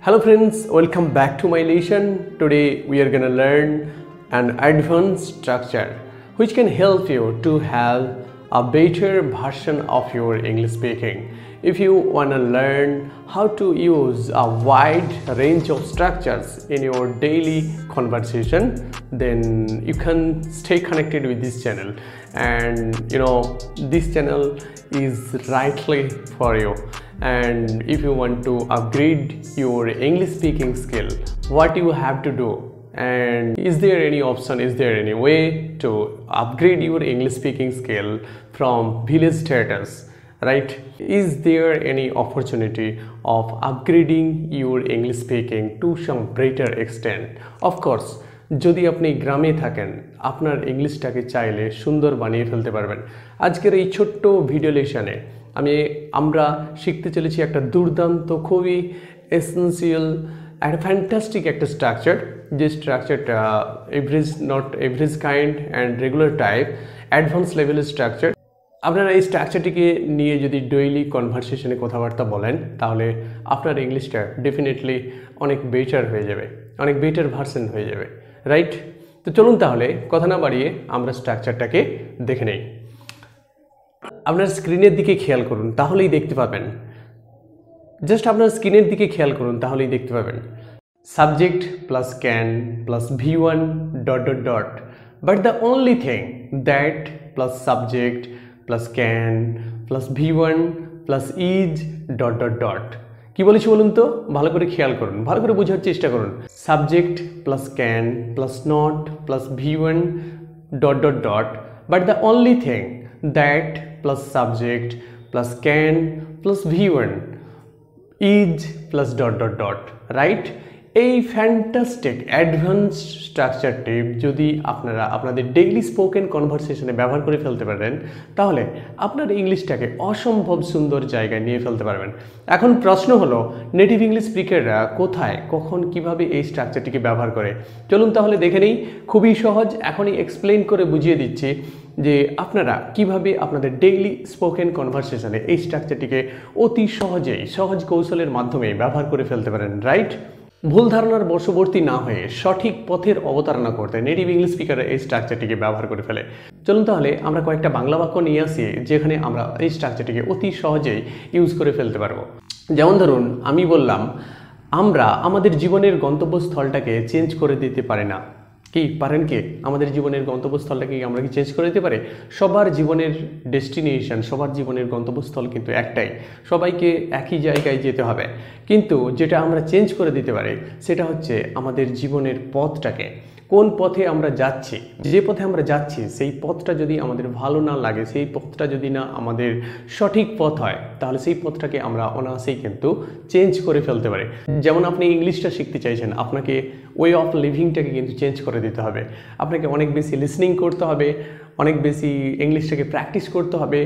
Hello friends, welcome back to my lesson. Today we are gonna learn an advanced structure which can help you to have a better version of your English speaking. If you wanna learn how to use a wide range of structures in your daily conversation, then you can stay connected with this channel. And this channel is rightly for you. And if you want to upgrade your English speaking skill, what you have to do, and is there any option, is there any way to upgrade your English speaking skill from village status, right? Is there any opportunity of upgrading your English speaking to some greater extent? Of course, যদি আপনি গ্রামে থাকেন আপনার ইংলিশটাকে চাইলে সুন্দর বানিয়ে ফেলতে পারবেন। আজকের এই ছোট্ট ভিডিও লেসনে আমরা শিখতে চলেছি একটা দুর্দান্ত খুবই এসেনশিয়াল একটা ফ্যান্টাস্টিক একটা স্ট্রাকচার, যে স্ট্রাকচারটা average kind and regular type advance লেভেলের স্ট্রাকচার। আপনারা এই স্ট্রাকচারটিকে নিয়ে যদি ডেইলি কনভারসেশনে কথাবার্তা বলেন তাহলে আপনার ইংলিশটা ডেফিনেটলি অনেক বেটার হয়ে যাবে, অনেক বেটার ভার্সন হয়ে যাবে, রাইট? তো চলুন তাহলে কথা না বাড়িয়ে আমরা স্ট্রাকচারটাকে দেখে নেই। আপনার স্ক্রিনের দিকে খেয়াল করুন, তাহলেই দেখতে পাবেন, জাস্ট আপনার স্ক্রিনের দিকে খেয়াল করুন তাহলেই দেখতে পাবেন subject plus can plus V1 dot dot dot, but the only thing that plus subject plus can plus V1 plus is dot dot dot. কি বলেছি বলুন তো? ভালো করে খেয়াল করুন, ভালো করে বোঝার চেষ্টা করুন। Subject plus can plus not plus V1 dot dot dot, but the only thing that plus subject plus can plus V1 is plus dot dot dot, right? এই ফ্যান্টাস্টিক অ্যাডভান্স স্ট্রাকচারটি যদি আপনারা আপনাদের ডেইলি স্পোকেন কনভারসেশনে ব্যবহার করে ফেলতে পারেন তাহলে আপনার ইংলিশটাকে অসম্ভব সুন্দর জায়গায় নিয়ে ফেলতে পারবেন। এখন প্রশ্ন হলো, নেটিভ ইংলিশ স্পিকাররা কোথায়, কখন, কিভাবে এই স্ট্রাকচারটিকে ব্যবহার করে? চলুন তাহলে দেখে নিই। খুবই সহজ, এখনই এক্সপ্লেন করে বুঝিয়ে দিচ্ছি যে আপনারা কিভাবে আপনাদের ডেইলি স্পোকেন কনভারসেশনে এই স্ট্রাকচারটিকে অতি সহজেই সহজ কৌশলের মাধ্যমে ব্যবহার করে ফেলতে পারেন, রাইট? ভুল ধারণার বশবর্তী না হয়ে সঠিক পথের অবতারণা করতে নেটিভ ইংলিশ স্পিকাররা এই স্ট্রাকচারটিকে ব্যবহার করে ফেলে। চলুন তাহলে আমরা কয়েকটা বাংলা বাক্য নিয়ে আসি যেখানে আমরা এই স্ট্রাকচারটিকে অতি সহজেই ইউজ করে ফেলতে পারবো। যেমন ধরুন, আমি বললাম আমরা আমাদের জীবনের গন্তব্যস্থলটাকে চেঞ্জ করে দিতে পারি না। কি পারেন? কি আমাদের জীবনের গন্তব্যস্থলটাকে আমরা কি চেঞ্জ করে দিতে পারি? সবার জীবনের ডেস্টিনেশন, সবার জীবনের গন্তব্যস্থল কিন্তু একটাই, সবাইকে একই জায়গায় যেতে হবে। কিন্তু যেটা আমরা চেঞ্জ করে দিতে পারি সেটা হচ্ছে আমাদের জীবনের পথটাকে। কোন পথে আমরা যাচ্ছি, যে পথে আমরা যাচ্ছি সেই পথটা যদি আমাদের ভালো না লাগে, সেই পথটা যদি না আমাদের সঠিক পথ হয় তাহলে সেই পথটাকে আমরা অনায়াসেই কিন্তু চেঞ্জ করে ফেলতে পারি। যেমন আপনি ইংলিশটা শিখতে চাইছেন, আপনাকে ওয়ে অফ লিভিংটাকে কিন্তু চেঞ্জ করে দিতে হবে। আপনাকে অনেক বেশি লিসনিং করতে হবে, অনেক বেশি ইংলিশটাকে প্র্যাকটিস করতে হবে,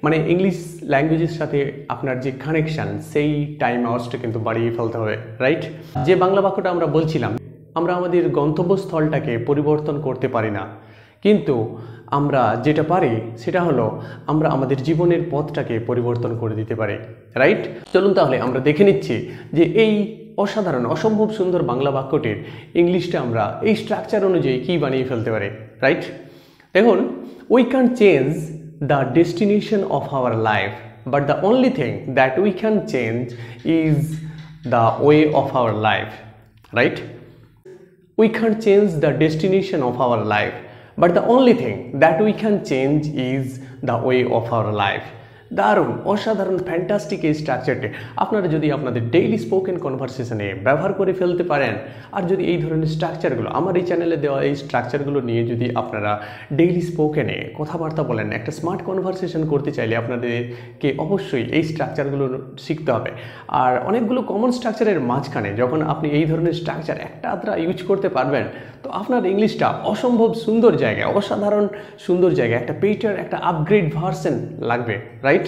মানে ইংলিশ ল্যাঙ্গুয়েজের সাথে আপনার যে কানেকশান সেই টাইম আওয়ার্সটা কিন্তু বাড়িয়ে ফেলতে হবে, রাইট? যে বাংলা বাক্যটা আমরা বলছিলাম, আমরা আমাদের গন্তব্যস্থলটাকে পরিবর্তন করতে পারি না, কিন্তু আমরা যেটা পারি সেটা হলো আমরা আমাদের জীবনের পথটাকে পরিবর্তন করে দিতে পারি, রাইট? চলুন তাহলে আমরা দেখে নিচ্ছি যে এই অসাধারণ অসম্ভব সুন্দর বাংলা বাক্যটির ইংলিশটা আমরা এই স্ট্রাকচার অনুযায়ী কী বানিয়ে ফেলতে পারি, রাইট? দেখুন, we can change the destination of our life, but the only thing that we can change is the way of our life, right? We can't change the destination of our life, but the only thing that we can change is the way of our life. দারুণ, অসাধারণ, fantastic এই স্ট্রাকচারটি আপনারা যদি আপনাদের daily spoken কনভারসেশনে ব্যবহার করে ফেলতে পারেন, আর যদি এই ধরনের স্ট্রাকচারগুলো আমার এই চ্যানেলে দেওয়া এই স্ট্রাকচারগুলো নিয়ে যদি আপনারা ডেইলি স্পোকেনে কথাবার্তা বলেন, একটা স্মার্ট কনভারসেশন করতে চাইলে আপনাদেরকে অবশ্যই এই স্ট্রাকচারগুলো শিখতে হবে। আর অনেকগুলো কমন স্ট্রাকচারের মাঝখানে যখন আপনি এই ধরনের স্ট্রাকচার একটা আধটা ইউজ করতে পারবেন তো আপনার ইংলিশটা অসম্ভব সুন্দর জায়গায়, অসাধারণ সুন্দর জায়গায় একটা বেটার, একটা আপগ্রেড ভার্সন লাগবে, রাইট?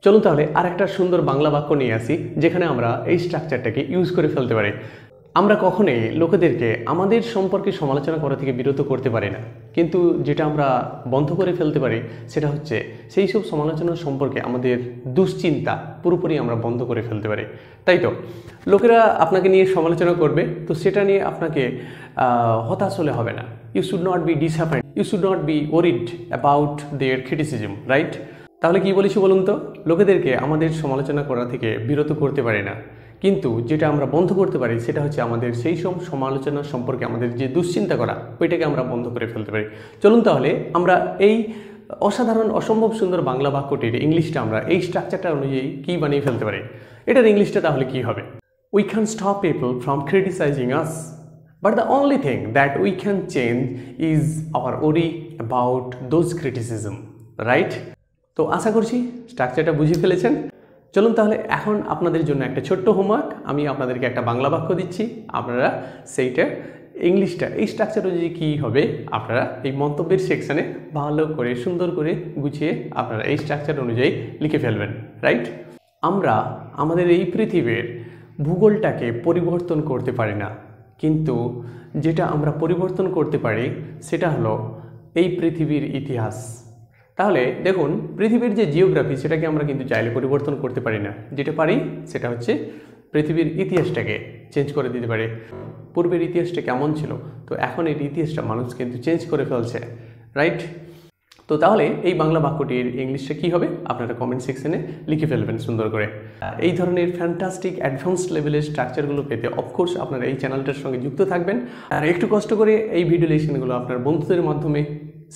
চলুন তাহলে আর একটা সুন্দর বাংলা বাক্য নিয়ে আসি যেখানে আমরা এই স্ট্রাকচারটাকে ইউজ করে ফেলতে পারি। আমরা কখনোই লোকেদেরকে আমাদের সম্পর্কে সমালোচনা করা থেকে বিরত করতে পারি না, কিন্তু যেটা আমরা বন্ধ করে ফেলতে পারি সেটা হচ্ছে সেই সব সমালোচনা সম্পর্কে আমাদের দুশ্চিন্তা পুরোপুরি আমরা বন্ধ করে ফেলতে পারি। তাই তো লোকেরা আপনাকে নিয়ে সমালোচনা করবে, তো সেটা নিয়ে আপনাকে হতাশ হলে হবে না। You should not be disappointed, you should not be worried about their criticism, right? তাহলে কি বলেছি বলুন তো, লোকেদেরকে আমাদের সমালোচনা করা থেকে বিরত করতে পারি না, কিন্তু যেটা আমরা বন্ধ করতে পারি সেটা হচ্ছে আমাদের সেই সব সমালোচনা সম্পর্কে আমাদের যে দুশ্চিন্তা করা, ওইটাকে আমরা বন্ধ করে ফেলতে পারি। চলুন তাহলে আমরা এই অসাধারণ অসম্ভব সুন্দর বাংলা বাক্যটির ইংলিশটা আমরা এই স্ট্রাকচারটা অনুযায়ী কী বানিয়ে ফেলতে পারি। এটার ইংলিশটা তাহলে কি হবে? We can stop people from criticising us, but the only thing that we can change is our ওরি অ্যাবাউট দোজ ক্রিটিসিজম, রাইট? তো আশা করছি স্ট্রাকচারটা বুঝে ফেলেছেন। চলুন তাহলে এখন আপনাদের জন্য একটা ছোট্ট হোমওয়ার্ক, আমি আপনাদেরকে একটা বাংলা বাক্য দিচ্ছি, আপনারা সেইটা ইংলিশটা এই স্ট্রাকচার অনুযায়ী কী হবে আপনারা এই মন্তব্যের সেকশানে ভালো করে সুন্দর করে গুছিয়ে আপনারা এই স্ট্রাকচার অনুযায়ী লিখে ফেলবেন, রাইট? আমরা আমাদের এই পৃথিবীর ভূগোলটাকে পরিবর্তন করতে পারি না, কিন্তু যেটা আমরা পরিবর্তন করতে পারি সেটা হলো এই পৃথিবীর ইতিহাস। তাহলে দেখুন, পৃথিবীর যে জিওগ্রাফি সেটাকে আমরা কিন্তু চাইলে পরিবর্তন করতে পারি না, যেটা পারি সেটা হচ্ছে পৃথিবীর ইতিহাসটাকে চেঞ্জ করে দিতে পারি। পূর্বের ইতিহাসটা কেমন ছিল, তো এখন এই ইতিহাসটা মানুষ কিন্তু চেঞ্জ করে ফেলছে, রাইট? তো তাহলে এই বাংলা বাক্যটির ইংলিশটা কী হবে আপনারা কমেন্ট সেকশনে লিখে ফেলবেন সুন্দর করে। এই ধরনের ফ্যান্টাস্টিক অ্যাডভান্সড লেভেলের স্ট্রাকচারগুলো পেতে অফকোর্স আপনারা এই চ্যানেলটার সঙ্গে যুক্ত থাকবেন, আর একটু কষ্ট করে এই ভিডিও লেসনগুলো আপনার বন্ধুদের মাধ্যমে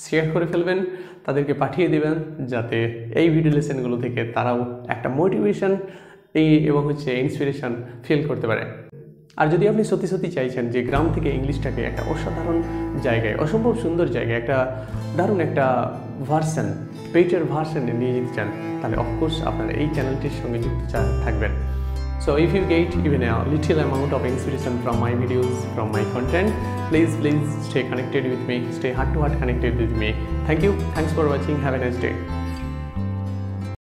শেয়ার করে ফেলবেন, তাদেরকে পাঠিয়ে দেবেন, যাতে এই ভিডিও লেসনগুলো থেকে তারাও একটা মোটিভেশন এবং ইন্সপিরেশন ফিল করতে পারে। আর যদি আপনি সত্যি সত্যি চাইছেন যে গ্রাম থেকে ইংলিশটাকে একটা অসাধারণ জায়গায়, অসম্ভব সুন্দর জায়গায়, একটা দারুণ একটা ভার্সন, বেটার ভার্সনে নিয়ে যেতে চান, তাহলে অফকোর্স আপনারা এই চ্যানেলটির সঙ্গে যুক্ত থাকবেন। So if you get even a little amount of inspiration from my videos, from my content, please stay connected with me, stay heart to heart connected with me. Thank you, thanks for watching, have a nice day.